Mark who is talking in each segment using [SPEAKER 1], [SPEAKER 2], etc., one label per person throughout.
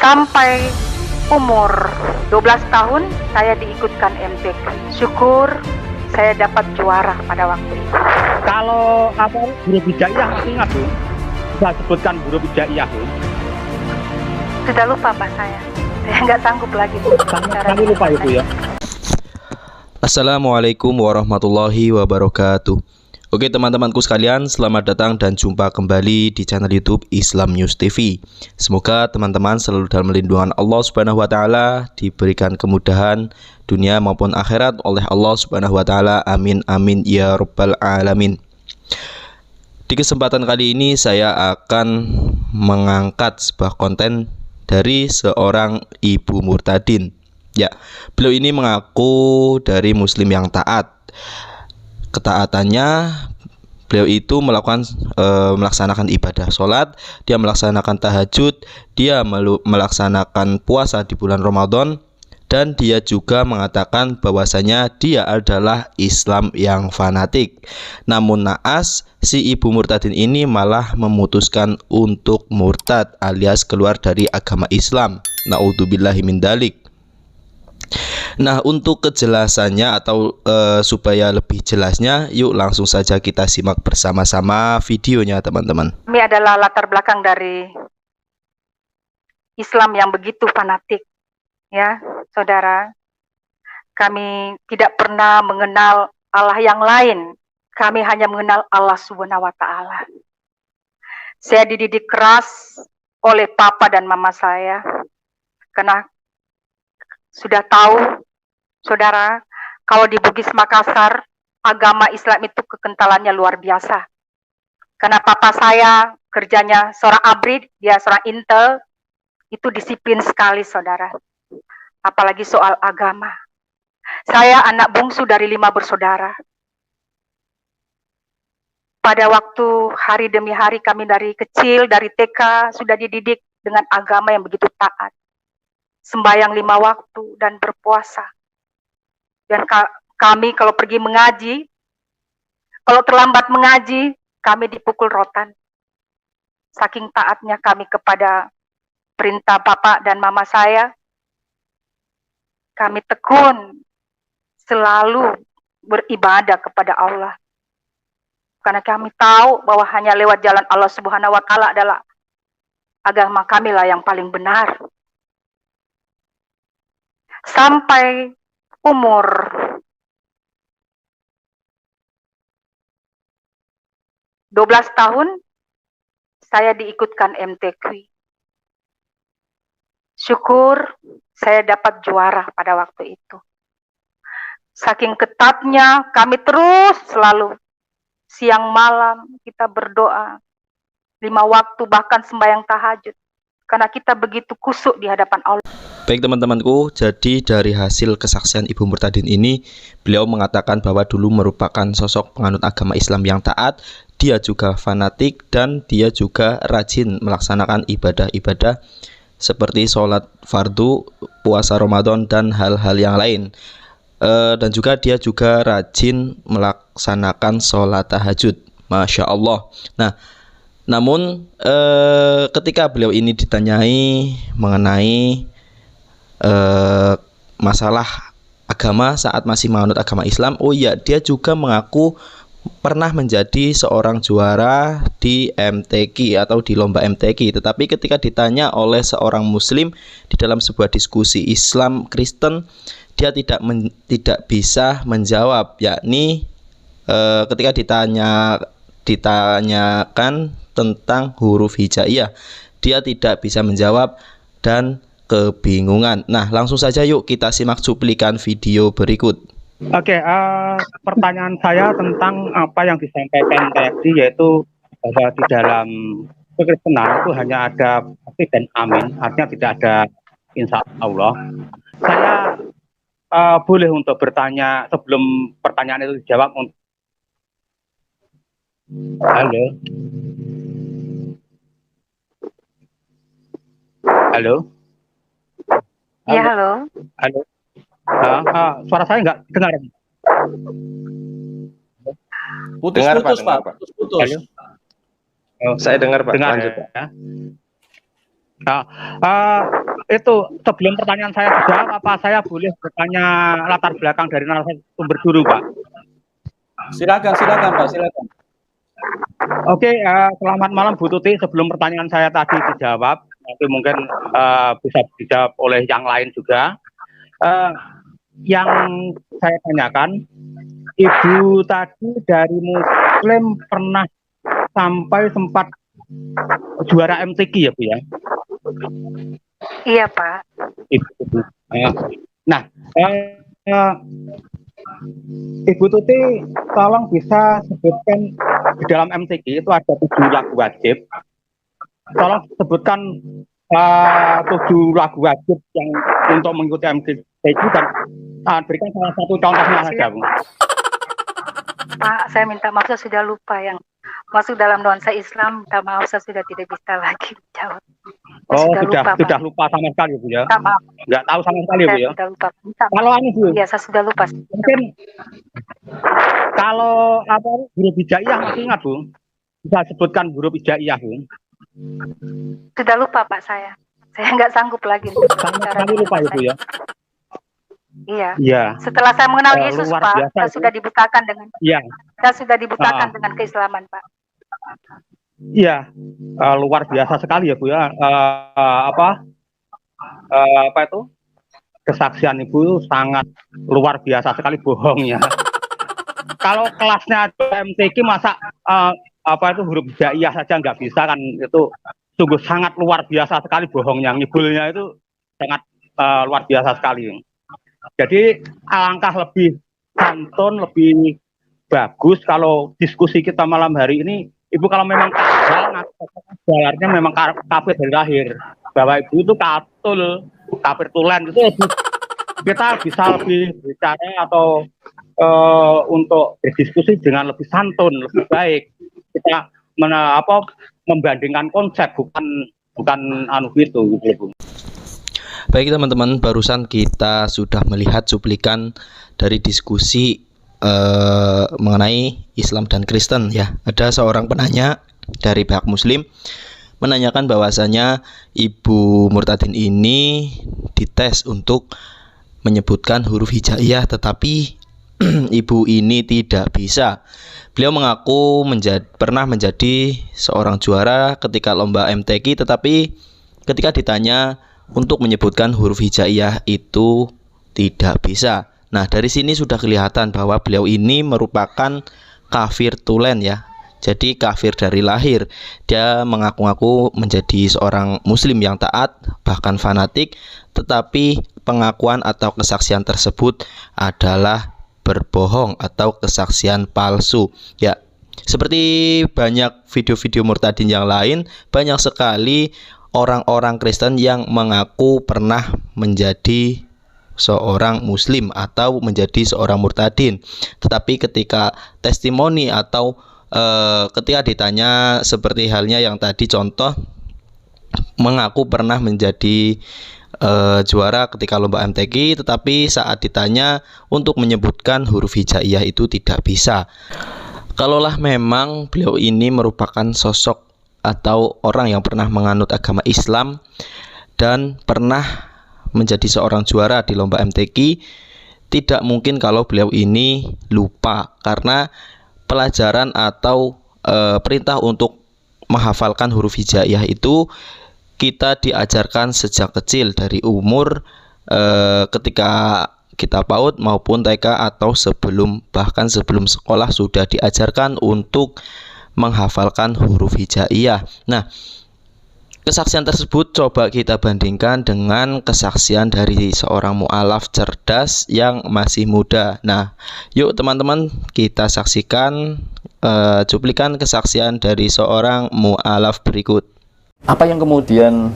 [SPEAKER 1] Sampai umur 12 tahun saya diikutkan MTQ. Syukur saya dapat juara pada waktu itu.
[SPEAKER 2] Kalau huruf hijaiyah masih ingat Bu? Saya sebutkan huruf hijaiyah Bu.
[SPEAKER 1] Sudah lupa Pak saya nggak sanggup lagi.
[SPEAKER 2] Kami lupa Ibu ya.
[SPEAKER 3] Assalamualaikum warahmatullahi wabarakatuh. Oke teman-temanku sekalian, selamat datang dan jumpa kembali di channel YouTube Islam News TV. Semoga teman-teman selalu dalam lindungan Allah Subhanahu wa taala, diberikan kemudahan dunia maupun akhirat oleh Allah Subhanahu wa taala. Amin amin ya rabbal alamin. Di kesempatan kali ini saya akan mengangkat sebuah konten dari seorang ibu murtadin. Ya, beliau ini mengaku dari muslim yang taat. Ketaatannya, beliau itu melaksanakan ibadah sholat, dia melaksanakan tahajud, dia melaksanakan puasa di bulan Ramadan, dan dia juga mengatakan bahwasanya dia adalah Islam yang fanatik. Namun naas, si ibu murtadin ini malah memutuskan untuk murtad alias keluar dari agama Islam. Naudzubillahi min dzalik. Nah, untuk kejelasannya atau supaya lebih jelasnya, yuk langsung saja kita simak bersama-sama videonya, teman-teman.
[SPEAKER 1] Ini adalah latar belakang dari Islam yang begitu fanatik, ya, saudara. Kami tidak pernah mengenal Allah yang lain. Kami hanya mengenal Allah Subhanahu wa taala. Saya dididik keras oleh papa dan mama saya karena sudah tahu, saudara, kalau di Bugis Makassar, agama Islam itu kekentalannya luar biasa. Karena papa saya kerjanya seorang abrid, dia seorang intel, itu disiplin sekali, saudara. Apalagi soal agama. Saya anak bungsu dari 5 bersaudara. Pada waktu hari demi hari kami dari kecil, dari TK, sudah dididik dengan agama yang begitu taat. Sembahyang 5 waktu dan berpuasa. Dan kami kalau pergi mengaji, kalau terlambat mengaji, kami dipukul rotan. Saking taatnya kami kepada perintah bapak dan mama saya, kami tekun selalu beribadah kepada Allah. Karena kami tahu bahwa hanya lewat jalan Allah Subhanahu wa taala adalah agama kami lah yang paling benar. Sampai umur 12 tahun saya diikutkan MTQ. Syukur saya dapat juara pada waktu itu. Saking ketatnya kami terus selalu siang malam kita berdoa 5 waktu bahkan sembahyang tahajud. Karena kita begitu kusuk di hadapan Allah.
[SPEAKER 3] Baik teman-temanku, jadi dari hasil kesaksian ibu murtadin ini, beliau mengatakan bahwa dulu merupakan sosok penganut agama Islam yang taat, dia juga fanatik, dan dia juga rajin melaksanakan ibadah-ibadah seperti sholat fardu, puasa Ramadan, dan hal-hal yang lain. Dan juga dia juga rajin melaksanakan sholat tahajud. Masya Allah. Nah, namun ketika beliau ini ditanyai mengenai masalah agama saat masih menganut agama Islam, oh iya, dia juga mengaku pernah menjadi seorang juara di MTQ atau di lomba MTQ. Tetapi ketika ditanya oleh seorang muslim di dalam sebuah diskusi Islam Kristen, dia tidak bisa menjawab, yakni ketika ditanyakan tentang huruf hijaiyah, dia tidak bisa menjawab dan kebingungan. Nah, langsung saja yuk kita simak cuplikan video berikut.
[SPEAKER 2] Oke, pertanyaan saya tentang apa yang disampaikan tadi, yaitu bahwa di dalam kekristenan itu hanya ada pasti dan amin, artinya tidak ada insya Allah. Saya boleh untuk bertanya sebelum pertanyaan itu dijawab. Halo. Halo.
[SPEAKER 1] Ya, halo.
[SPEAKER 2] Halo. Suara saya nggak dengar.
[SPEAKER 4] Putus-putus, Pak. Putus-putus.
[SPEAKER 2] Saya dengar, Pak. Dengar, lanjut, ya. itu sebelum pertanyaan saya dijawab, apa saya boleh bertanya latar belakang dari narasumber dulu, Pak?
[SPEAKER 4] Silakan Pak, silakan.
[SPEAKER 2] Oke, selamat malam Bu Tuti. Sebelum pertanyaan saya tadi dijawab, nanti mungkin bisa dijawab oleh yang lain juga. Yang saya tanyakan, Ibu tadi dari Muslim pernah sampai sempat juara MTQ ya Bu ya?
[SPEAKER 1] Iya Pak.
[SPEAKER 2] Nah, Ibu Tuti tolong bisa sebutkan di dalam MTQ itu ada 7 lagu wajib. Tolong sebutkan 7 lagu wajib yang untuk mengikuti MTQ dan berikan salah satu contohnya saja, Bu.
[SPEAKER 1] Pak, saya minta maaf, saya sudah lupa yang masuk dalam nuansa Islam. Minta maaf, saya sudah tidak bisa lagi jawab.
[SPEAKER 2] Oh, sudah lupa sama sekali Bu ya?
[SPEAKER 1] Maaf.
[SPEAKER 2] Nggak tahu sama sekali Bu ya?
[SPEAKER 1] Sudah lupa.
[SPEAKER 2] Kalau ini Bu?
[SPEAKER 1] Iya, saya sudah lupa.
[SPEAKER 2] Mungkin kalau huruf hijaiyah masih ingat Bu? Bisa sebutkan huruf hijaiyah Bu?
[SPEAKER 1] Sudah lupa Pak saya. Saya nggak sanggup lagi.
[SPEAKER 2] Sama sekali lupa ya Bu ya?
[SPEAKER 1] Iya. Setelah saya mengenal Yesus Pak, saya sudah dibutakan dengan.
[SPEAKER 2] Iya.
[SPEAKER 1] Saya sudah dibutakan dengan keislaman Pak.
[SPEAKER 2] Iya, luar biasa sekali ya Bu ya. Apa itu? Kesaksian Ibu sangat luar biasa sekali bohongnya. Kalau kelasnya MTQ masa itu huruf hijaiyah saja nggak bisa kan, itu sungguh sangat luar biasa sekali bohongnya. Ngibulnya itu sangat luar biasa sekali. Jadi alangkah lebih santun, lebih bagus kalau diskusi kita malam hari ini, Ibu kalau memang jalannya memang kafir dari lahir, bahwa Ibu itu kafir tulen, itu kita bisa lebih bicara atau untuk berdiskusi dengan lebih santun, lebih baik. Kita membandingkan konsep, bukan gitu Bu.
[SPEAKER 3] Baik teman-teman, barusan kita sudah melihat cuplikan dari diskusi mengenai Islam dan Kristen ya. Ada seorang penanya dari pihak Muslim menanyakan bahwasanya Ibu Murtadin ini dites untuk menyebutkan huruf hijaiyah, tetapi Ibu ini tidak bisa. Beliau mengaku pernah menjadi seorang juara ketika lomba MTQ, tetapi ketika ditanya untuk menyebutkan huruf hijaiyah itu tidak bisa. Nah, dari sini sudah kelihatan bahwa beliau ini merupakan kafir tulen ya. Jadi kafir dari lahir. Dia mengaku-ngaku menjadi seorang muslim yang taat, bahkan fanatik, tetapi pengakuan atau kesaksian tersebut adalah berbohong atau kesaksian palsu. Ya, seperti banyak video-video murtadin yang lain, banyak sekali orang-orang Kristen yang mengaku pernah menjadi seorang muslim atau menjadi seorang murtadin, tetapi ketika testimoni atau ketika ditanya seperti halnya yang tadi contoh, mengaku pernah menjadi juara ketika lomba MTQ, tetapi saat ditanya untuk menyebutkan huruf hijaiyah itu tidak bisa. Kalaulah memang beliau ini merupakan sosok atau orang yang pernah menganut agama Islam dan pernah menjadi seorang juara di lomba MTQ, tidak mungkin kalau beliau ini lupa, karena pelajaran atau perintah untuk menghafalkan huruf hijaiyah itu kita diajarkan sejak kecil dari umur ketika kita PAUD maupun TK atau bahkan sebelum sekolah sudah diajarkan untuk menghafalkan huruf hijaiyah. Nah, kesaksian tersebut coba kita bandingkan dengan kesaksian dari seorang mu'alaf cerdas yang masih muda. Nah, yuk teman-teman kita saksikan cuplikan kesaksian dari seorang mu'alaf berikut.
[SPEAKER 5] Apa yang kemudian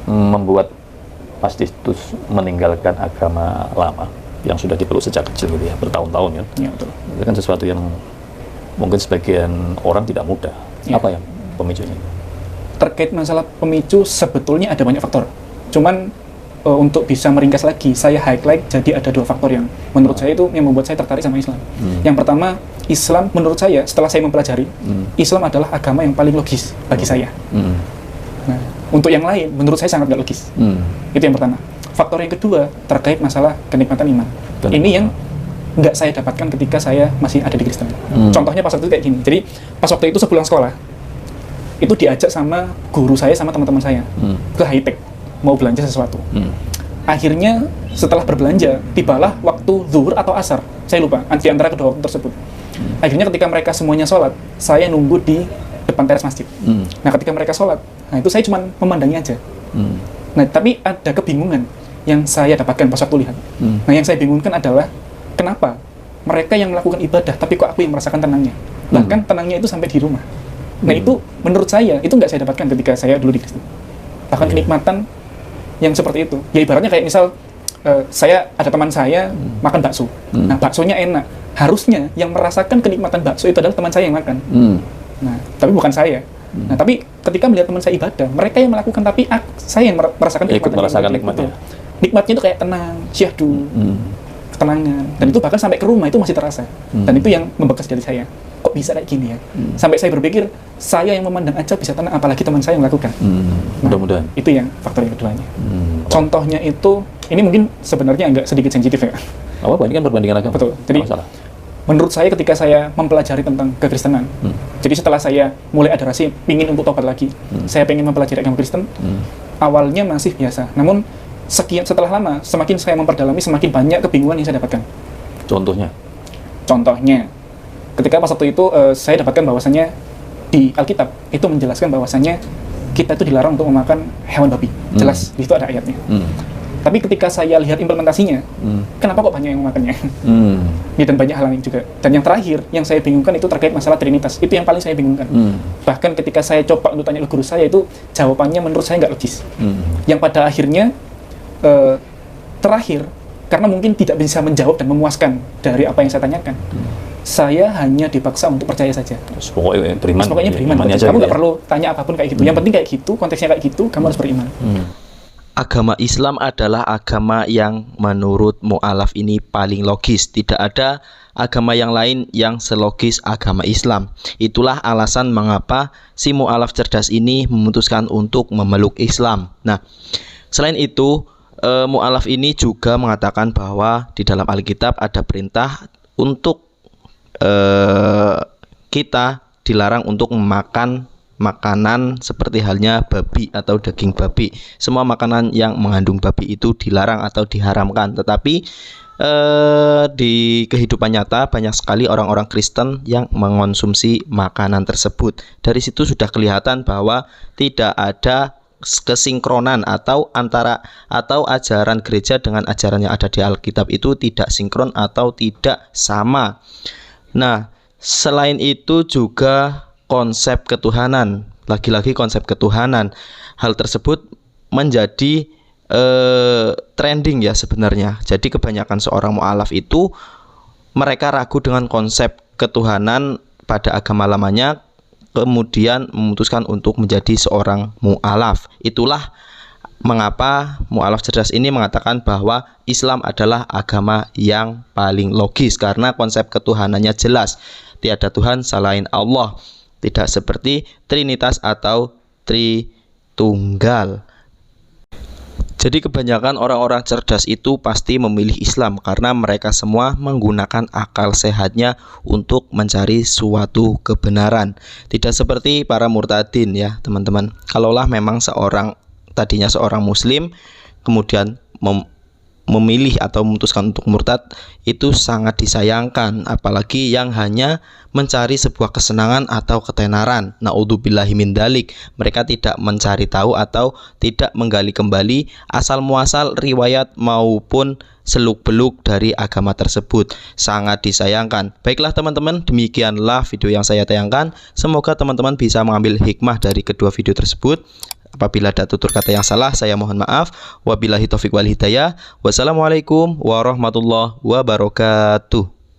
[SPEAKER 5] membuat Pastistus meninggalkan agama lama yang sudah dipeluk sejak kecil gitu ya, bertahun-tahun ya? Ya, betul. Itu kan sesuatu yang mungkin sebagian orang tidak mudah. Ya. Apa yang pemicunya?
[SPEAKER 6] Terkait masalah pemicu, sebetulnya ada banyak faktor. Cuman untuk bisa meringkas lagi, saya highlight jadi ada 2 faktor yang menurut saya itu yang membuat saya tertarik sama Islam. Yang pertama, Islam menurut saya setelah saya mempelajari, Islam adalah agama yang paling logis bagi saya. Nah, Untuk yang lain, menurut saya sangat nggak logis. Itu yang pertama. Faktor yang kedua terkait masalah kenikmatan iman. Ini yang nggak saya dapatkan ketika saya masih ada di Kristen. Contohnya pas waktu itu kayak gini. Jadi pas waktu itu sepulang sekolah, itu diajak sama guru saya sama teman-teman saya ke high tech mau belanja sesuatu. Akhirnya setelah berbelanja, tibalah waktu zuhur atau asar, saya lupa di antara kedua waktu tersebut. Akhirnya ketika mereka semuanya sholat, saya nunggu di depan teras masjid. Nah ketika mereka sholat, nah itu saya cuma memandangi aja. Nah tapi ada kebingungan yang saya dapatkan pas waktu lihat. Nah yang saya bingungkan adalah kenapa mereka yang melakukan ibadah, tapi kok aku yang merasakan tenangnya. Bahkan tenangnya itu sampai di rumah. Nah itu menurut saya, itu nggak saya dapatkan ketika saya dulu di Kristen. Bahkan kenikmatan yang seperti itu. Ya ibaratnya kayak misal, saya ada teman saya makan bakso. Nah baksonya enak. Harusnya yang merasakan kenikmatan bakso itu adalah teman saya yang makan. Nah tapi bukan saya. Nah tapi ketika melihat teman saya ibadah, mereka yang melakukan, tapi saya yang merasakan
[SPEAKER 5] nikmatnya.
[SPEAKER 6] Nikmatnya itu kayak tenang, syahdu, ketenangan. Dan itu bahkan sampai ke rumah itu masih terasa. Dan itu yang membekas dari saya. Kok bisa kayak gini ya? Sampai saya berpikir, saya yang memandang aja bisa tenang, apalagi teman saya yang melakukan.
[SPEAKER 5] Mudah-mudahan.
[SPEAKER 6] Itu yang faktor yang keduanya. Contohnya itu, ini mungkin sebenarnya agak sedikit sensitif ya.
[SPEAKER 5] Apa? Ini kan perbandingan agama.
[SPEAKER 6] Betul. Jadi menurut saya ketika saya mempelajari tentang kekristenan, jadi setelah saya mulai ada rasa ingin untuk tobat lagi, saya pengen mempelajari agama Kristen, awalnya masih biasa. Namun setelah lama, semakin saya memperdalami, semakin banyak kebingungan yang saya dapatkan. Contohnya, ketika pas waktu itu saya dapatkan bahwasannya di Alkitab itu menjelaskan bahwasannya kita itu dilarang untuk memakan hewan babi. Jelas, di situ ada ayatnya. Tapi ketika saya lihat implementasinya, kenapa kok banyak yang memakannya? Ya, dan banyak hal lain juga. Dan yang terakhir, yang saya bingungkan itu terkait masalah Trinitas. Itu yang paling saya bingungkan. Bahkan ketika saya coba untuk tanya ke guru saya, itu jawabannya menurut saya nggak logis. Yang pada akhirnya, terakhir, karena mungkin tidak bisa menjawab dan memuaskan dari apa yang saya tanyakan, saya hanya dipaksa untuk percaya saja.
[SPEAKER 5] Pokoknya beriman.
[SPEAKER 6] Kamu nggak perlu tanya apapun kayak gitu. Yang penting kayak gitu, konteksnya kayak gitu, kamu harus beriman.
[SPEAKER 3] Agama Islam adalah agama yang menurut mu'alaf ini paling logis. Tidak ada agama yang lain yang selogis agama Islam. Itulah alasan mengapa si mu'alaf cerdas ini memutuskan untuk memeluk Islam. Nah, selain itu, mu'alaf ini juga mengatakan bahwa di dalam Alkitab ada perintah untuk kita dilarang untuk memakan makanan seperti halnya babi atau daging babi. Semua makanan yang mengandung babi itu dilarang atau diharamkan. Tetapi di kehidupan nyata banyak sekali orang-orang Kristen yang mengonsumsi makanan tersebut. Dari situ sudah kelihatan bahwa tidak ada kesinkronan atau ajaran gereja dengan ajaran yang ada di Alkitab itu tidak sinkron atau tidak sama. Nah, selain itu juga konsep ketuhanan, lagi-lagi konsep ketuhanan. Hal tersebut menjadi trending ya sebenarnya. Jadi kebanyakan seorang mu'alaf itu mereka ragu dengan konsep ketuhanan pada agama lamanya, kemudian memutuskan untuk menjadi seorang mu'alaf. Itulah mengapa mu'alaf cerdas ini mengatakan bahwa Islam adalah agama yang paling logis karena konsep ketuhanannya jelas. Tiada Tuhan selain Allah. Tidak seperti Trinitas atau Tritunggal. Jadi kebanyakan orang-orang cerdas itu pasti memilih Islam karena mereka semua menggunakan akal sehatnya untuk mencari suatu kebenaran. Tidak seperti para murtadin ya teman-teman. Kalaulah memang tadinya seorang muslim kemudian memilih atau memutuskan untuk murtad, itu sangat disayangkan, apalagi yang hanya mencari sebuah kesenangan atau ketenaran. Naudzubillahi min dzalik. Mereka tidak mencari tahu atau tidak menggali kembali asal muasal riwayat maupun seluk-beluk dari agama tersebut. Sangat disayangkan. Baiklah teman-teman, demikianlah video yang saya tayangkan. Semoga teman-teman bisa mengambil hikmah dari kedua video tersebut. Apabila ada tutur kata yang salah, saya mohon maaf. Wabillahi taufiq wal hidayah. Wassalamualaikum warahmatullahi wabarakatuh.